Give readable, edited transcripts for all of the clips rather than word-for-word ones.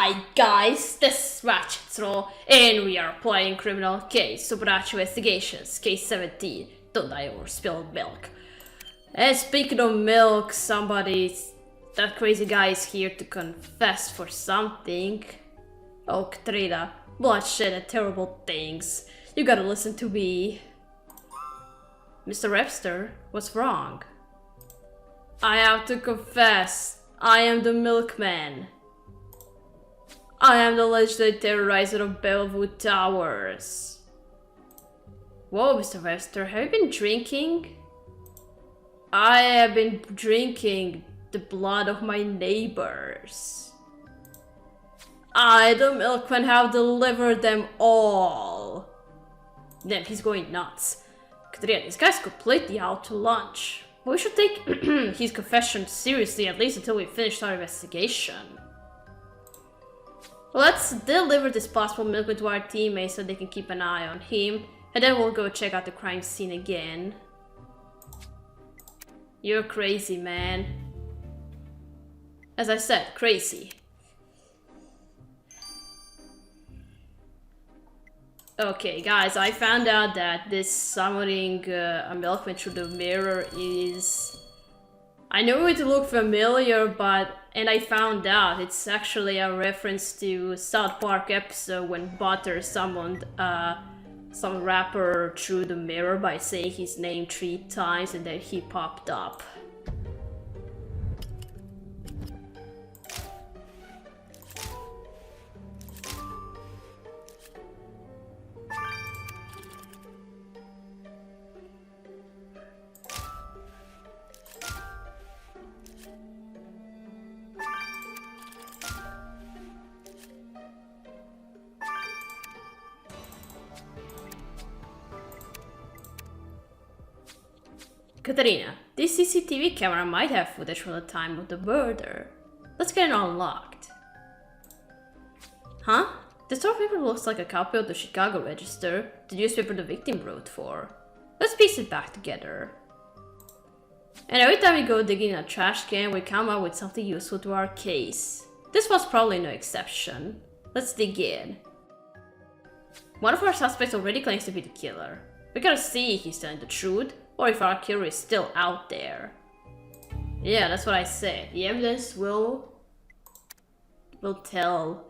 Hi guys, this is Ratchet and we are playing Criminal Case, Supernatural Investigations, Case 17, Don't Die or Spilled Milk. And speaking of milk, that crazy guy is here to confess for something. Oh, Katarina, bloodshed and terrible things. You gotta listen to me. Mr. Webster, what's wrong? I have to confess, I am the Milkman. I am the legendary terrorizer of Bellwood Towers. Whoa, Mr. Webster, have you been drinking? I have been drinking the blood of my neighbors. I, the Milkman, have delivered them all. Damn, he's going nuts. Katarina, this guy's completely out to lunch. We should take his confession seriously, at least until we finish our investigation. Let's deliver this possible Milkman to our teammates so they can keep an eye on him, and then we'll go check out the crime scene again. You're crazy, man. As I said, crazy. Okay, guys, I found out that this summoning a Milkman through the mirror is... I knew it looked familiar, and I found out it's actually a reference to South Park episode when Butter summoned some rapper through the mirror by saying his name 3 times and then he popped up. Katarina, this CCTV camera might have footage from the time of the murder. Let's get it unlocked. Huh? This store paper looks like a copy of the Chicago Register, the newspaper the victim wrote for. Let's piece it back together. And every time we go digging in a trash can, we come up with something useful to our case. This was probably no exception. Let's dig in. One of our suspects already claims to be the killer. We gotta see if he's telling the truth, or if our killer is still out there. Yeah, that's what I said. The evidence will tell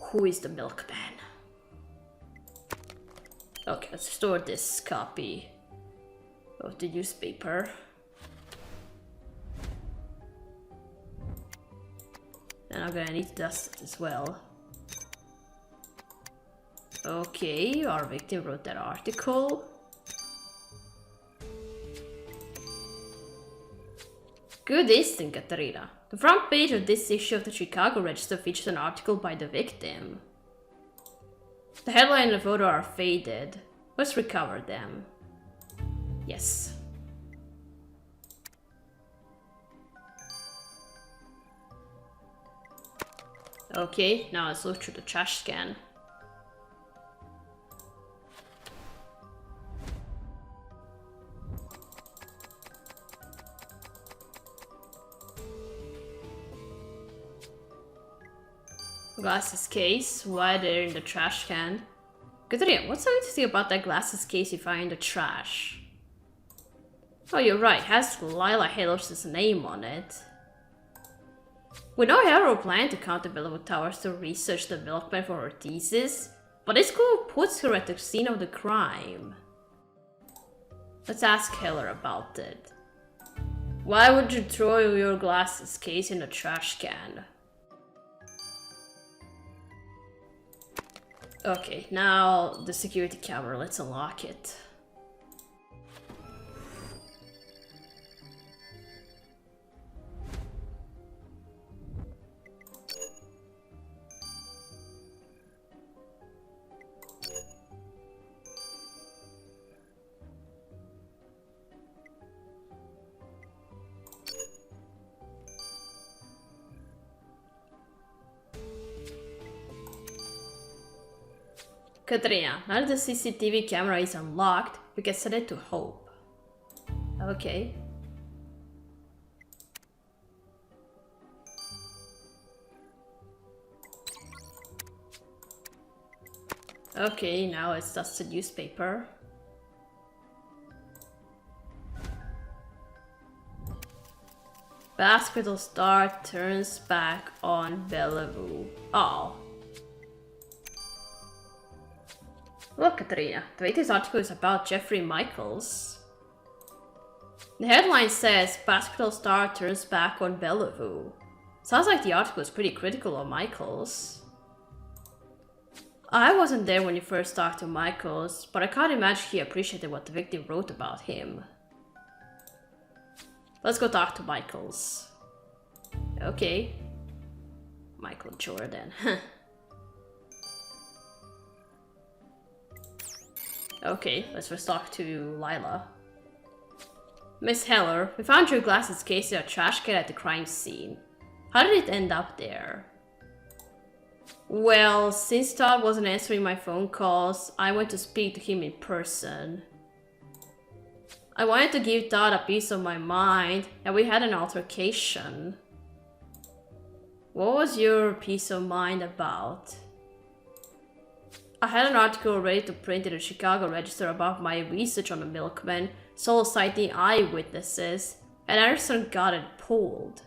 who is the Milkman. Okay, let's store this copy of the newspaper. And I'm gonna need to dust it as well. Okay, our victim wrote that article. Good instinct, Katarina. The front page of this issue of the Chicago Register features an article by the victim. The headline and the photo are faded. Let's recover them. Yes. Okay, now let's look through the trash can. Glasses case, why they're in the trash can? Katarina, what's so interesting about that glasses case you find in the trash? Oh, you're right, it has Lila Halos' name on it. We know Harold planned to come to Bellwood Towers to research the Milkman for her thesis, but this clue puts her at the scene of the crime. Let's ask Heller about it. Why would you throw your glasses case in a trash can? Okay, now the security camera, let's unlock it. Katarina, now that the CCTV camera is unlocked, we can set it to hope. Okay. Okay, now it's just a newspaper. Hospital star turns back on Bellevue. Oh. Look, Katarina, the latest article is about Jeffrey Michaels. The headline says, Hospital star turns back on Bellevue. Sounds like the article is pretty critical of Michaels. I wasn't there when you first talked to Michaels, but I can't imagine he appreciated what the victim wrote about him. Let's go talk to Michaels. Okay. Michael Jordan. Okay, let's first talk to Lila. Miss Heller, we found your glasses case in a trash can at the crime scene. How did it end up there? Well, since Todd wasn't answering my phone calls, I went to speak to him in person. I wanted to give Todd a piece of my mind, and we had an altercation. What was your peace of mind about? I had an article ready to print in the Chicago Register about my research on the Milkman, solo citing eyewitnesses, and Anderson got it pulled.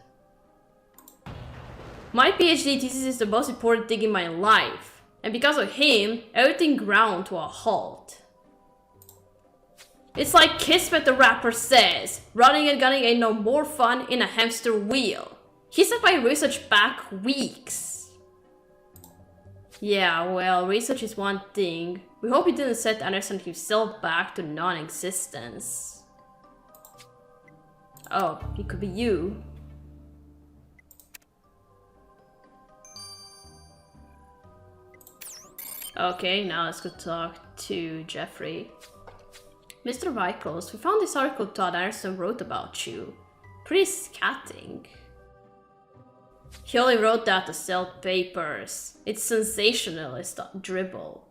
My PhD thesis is the most important thing in my life, and because of him, everything ground to a halt. It's like Kismet the rapper says, running and gunning ain't no more fun in a hamster wheel. He set my research back weeks. Yeah, well, research is one thing. We hope he didn't set Anderson himself back to non-existence. Oh, it could be you. Okay, now let's go talk to Jeffrey. Mr. Michaels, we found this article Todd Anderson wrote about you. Pretty scathing. He only wrote that to sell papers. It's sensationalist drivel.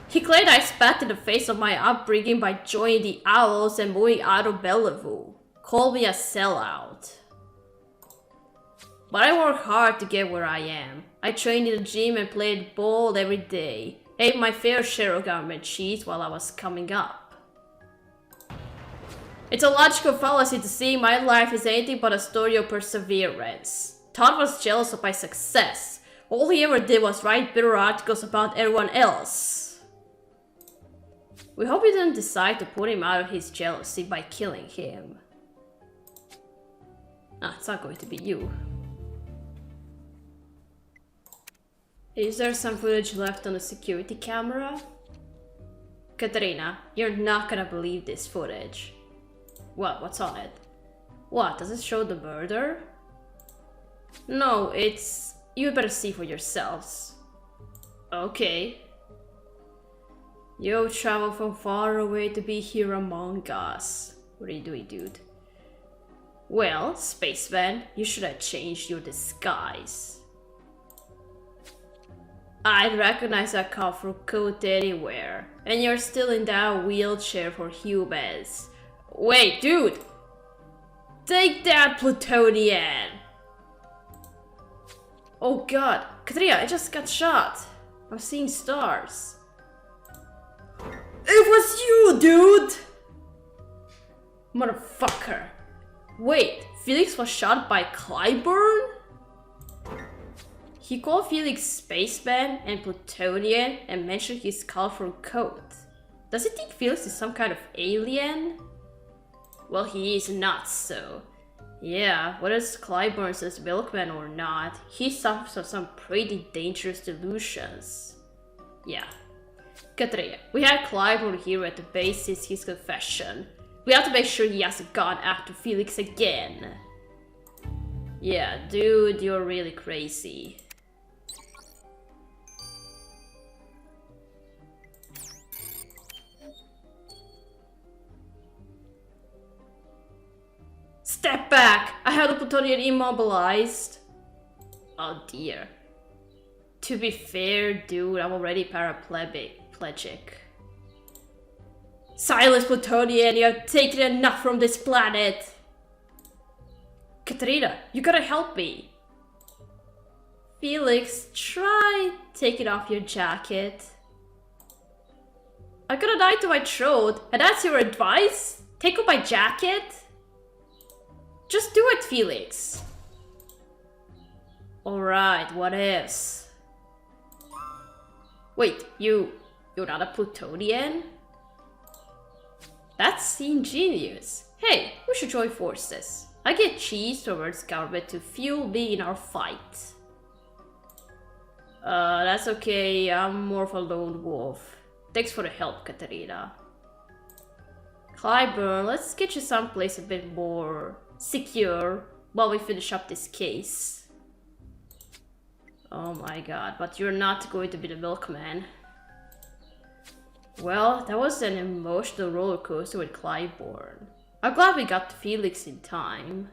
He claimed I spat in the face of my upbringing by joining the Owls and moving out of Bellevue. Called me a sellout. But I work hard to get where I am. I trained in the gym and played ball every day. Ate my fair share of government cheese while I was coming up. It's a logical fallacy to see my life as anything but a story of perseverance. Todd was jealous of my success. All he ever did was write bitter articles about everyone else. We hope you didn't decide to put him out of his jealousy by killing him. Ah, it's not going to be you. Is there some footage left on the security camera? Katarina, you're not gonna believe this footage. What? What's on it? What? Does it show the murder? No, it's... You better see for yourselves. Okay. You traveled from far away to be here among us. What are you doing, dude? Well, spaceman, you should have changed your disguise. I'd recognize that colorful coat anywhere. And you're still in that wheelchair for humans. Wait, dude! Take that, Plutonian! Oh god, Katarina, I just got shot. I'm seeing stars. It was you, dude! Motherfucker. Wait, Felix was shot by Clyburn? He called Felix Spaceman and Plutonian and mentioned his colorful coat. Does he think Felix is some kind of alien? Well, he is not, so... Yeah, whether Clyburn says Milkman or not, he suffers from some pretty dangerous delusions. Yeah. Katarina, we had Clyburn here at the base since his confession. We have to make sure he hasn't gone after Felix again. Yeah, dude, you're really crazy. Step back! I have the Plutonian immobilized. Oh dear. To be fair, dude, I'm already paraplegic. Silence, Plutonian! You have taken enough from this planet! Katarina, you gotta help me! Felix, try taking off your jacket. I got a knife to my throat, and that's your advice? Take off my jacket? Just do it, Felix. Alright, what else? Wait, you're not a Plutonian? That's ingenious. Hey, we should join forces. I get cheese towards government to fuel me in our fight. That's okay. I'm more of a lone wolf. Thanks for the help, Katarina. Clyburn, let's get you someplace a bit more secure while we finish up this case. Oh my god, but you're not going to be the Milkman. Well, that was an emotional roller coaster with Clyburn. I'm glad we got Felix in time.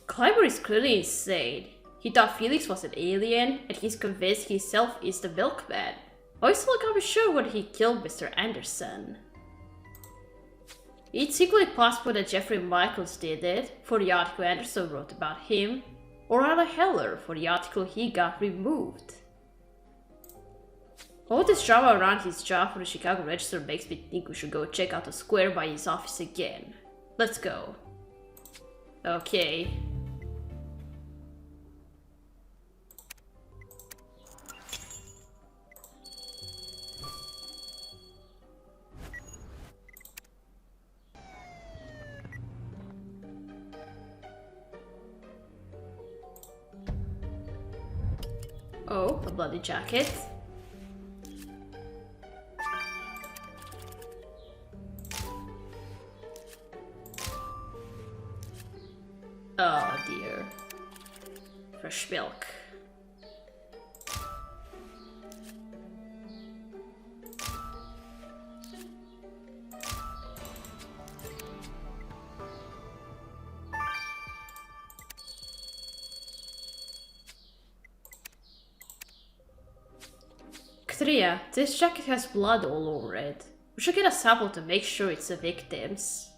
Clyburn is clearly insane. He thought Felix was an alien, and he's convinced himself is the Milkman. I still can't be sure whether he killed Mr. Anderson. It's equally possible that Jeffrey Michaels did it, for the article Anderson wrote about him, or Anna Heller for the article he got removed. All this drama around his job for the Chicago Register makes me think we should go check out the square by his office again. Let's go. Okay. Oh, a bloody jacket. Oh dear. Fresh milk. Katarina, this jacket has blood all over it. We should get a sample to make sure it's the victim's.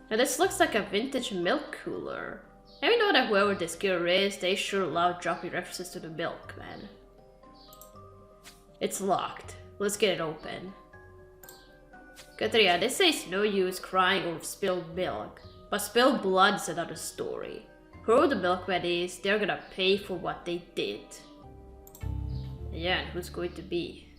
Now this looks like a vintage milk cooler. And we know that whoever this killer is, they sure love dropping references to the Milkman. It's locked. Let's get it open. Katarina, they say it's no use crying over spilled milk, but spilled blood is another story. Whoever the Milkman is, they're gonna pay for what they did. Yeah, and who's going to be?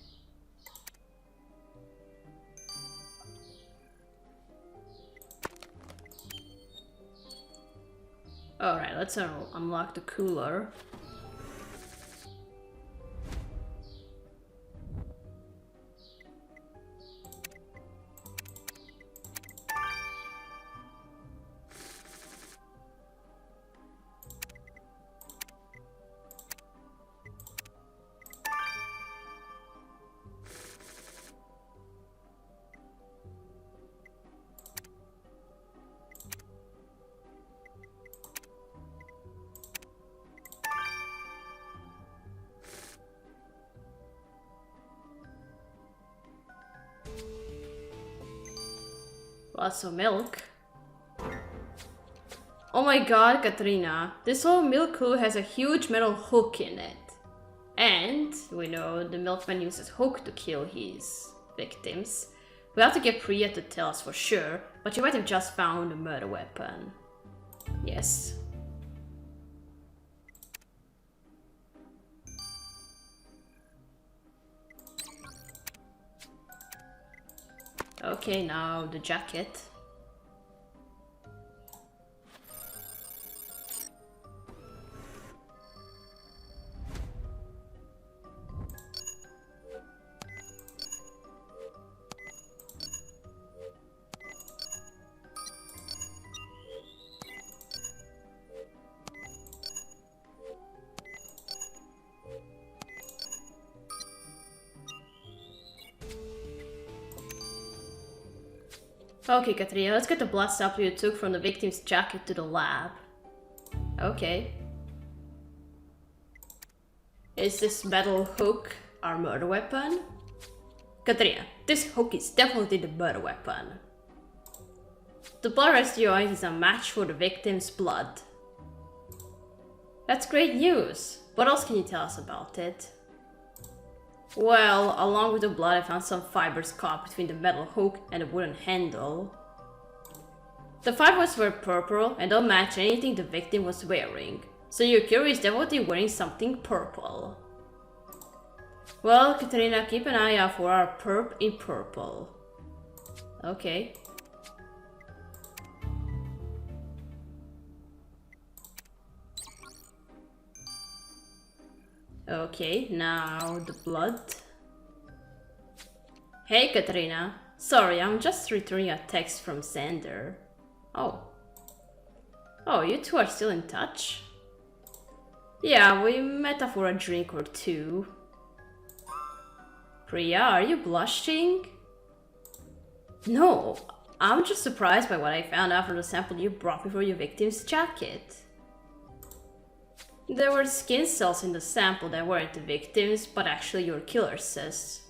Alright, let's unlock the cooler. Lots of milk. Oh my god, Katarina. This whole milk cooler has a huge metal hook in it. And we know the Milkman uses hook to kill his victims. We have to get Priya to tell us for sure, but she might have just found a murder weapon. Yes. Okay, now the jacket. Okay, Katarina, let's get the blood sample you took from the victim's jacket to the lab. Okay. Is this metal hook our murder weapon? Katarina, this hook is definitely the murder weapon. The blood residue on it is a match for the victim's blood. That's great news. What else can you tell us about it? Well, along with the blood, I found some fibers caught between the metal hook and the wooden handle. The fibers were purple and don't match anything the victim was wearing. So your killer is definitely wearing something purple. Well, Katarina, keep an eye out for our perp in purple. Okay. Okay, now the blood. Hey Katarina, sorry, I'm just returning a text from Xander. Oh. Oh, you two are still in touch? Yeah, we met up for a drink or two. Priya, are you blushing? No, I'm just surprised by what I found out from the sample you brought me for your victim's jacket. There were skin cells in the sample that weren't the victim's, but actually your killer's says.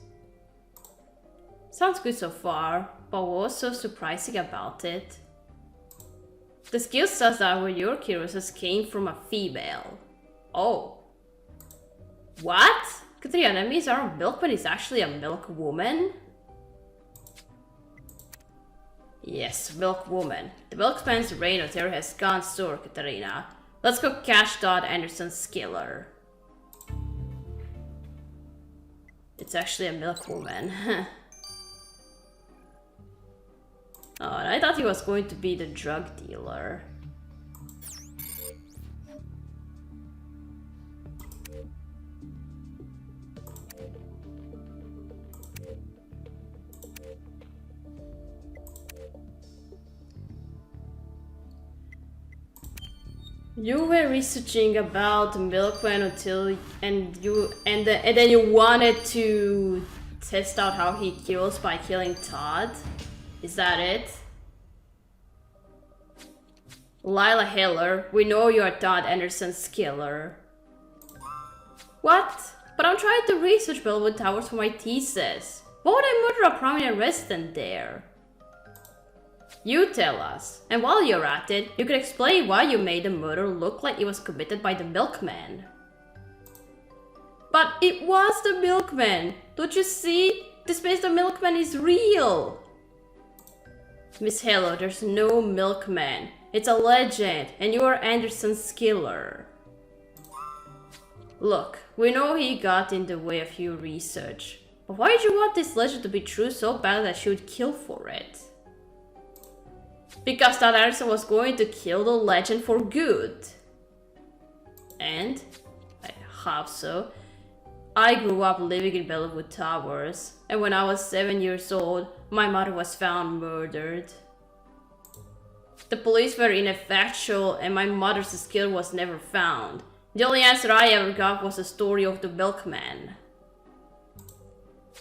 Sounds good so far, but what was so surprising about it? The skin cells that were your killer's came from a female. Oh. What? Katarina, that means our Milkman is actually a Milkwoman? Yes, Milkwoman. The Milkman's reign of terror has gone sour, Katarina. Let's go catch Todd Anderson's killer. It's actually a Milkwoman. Oh, and I thought he was going to be the drug dealer. You were researching about Milkman until and then you wanted to test out how he kills by killing Todd. Is that it? Lila Heller, we know you are Todd Anderson's killer. What? But I'm trying to research Bellwood Towers for my thesis. Why would I murder a prominent resident there? You tell us. And while you're at it, you could explain why you made the murder look like it was committed by the Milkman. But it was the Milkman! Don't you see? This means the Milkman is real! Miss Hello, there's no Milkman. It's a legend, and you are Anderson's killer. Look, we know he got in the way of your research. But why did you want this legend to be true so bad that you would kill for it? Because Todd Anderson was going to kill the legend for good. And? How so? I grew up living in Bellwood Towers, and when I was 7 years old, my mother was found murdered. The police were ineffectual, and my mother's killer was never found. The only answer I ever got was the story of the Milkman.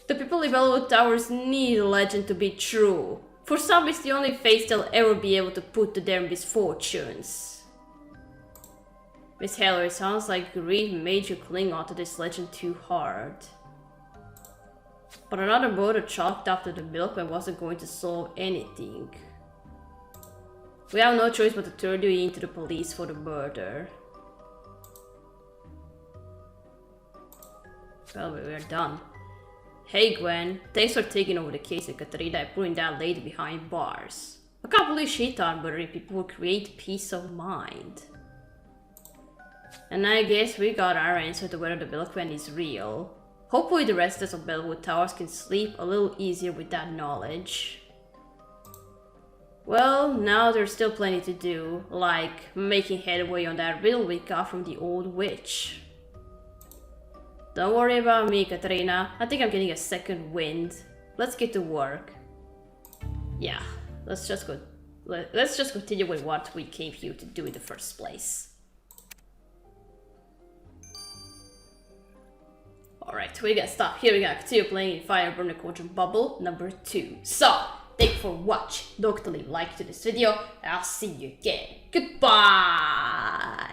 The people in Bellwood Towers need a legend to be true. For some, it's the only face they'll ever be able to put to their misfortunes. Miss Heller, it sounds like grief made you cling onto this legend too hard. But another murder chalked up to the Milkman wasn't going to solve anything. We have no choice but to turn you into the police for the murder. Well, we're done. Hey Gwen, thanks for taking over the case of Katarina and putting that lady behind bars. I can't believe she thought murdering people would create peace of mind. And I guess we got our answer to whether the Milkman is real. Hopefully the residents of Bellwood Towers can sleep a little easier with that knowledge. Well, now there's still plenty to do, like making headway on that riddle we got from the old witch. Don't worry about me, Katarina. I think I'm getting a second wind. Let's get to work. Yeah, let's just continue with what we came here to do in the first place. Alright, we're gonna stop here. We're gonna continue playing in Fire Burn the Cauldron Bubble number 2. So, thank you for watching. Don't forget to leave a like to this video, and I'll see you again. Goodbye!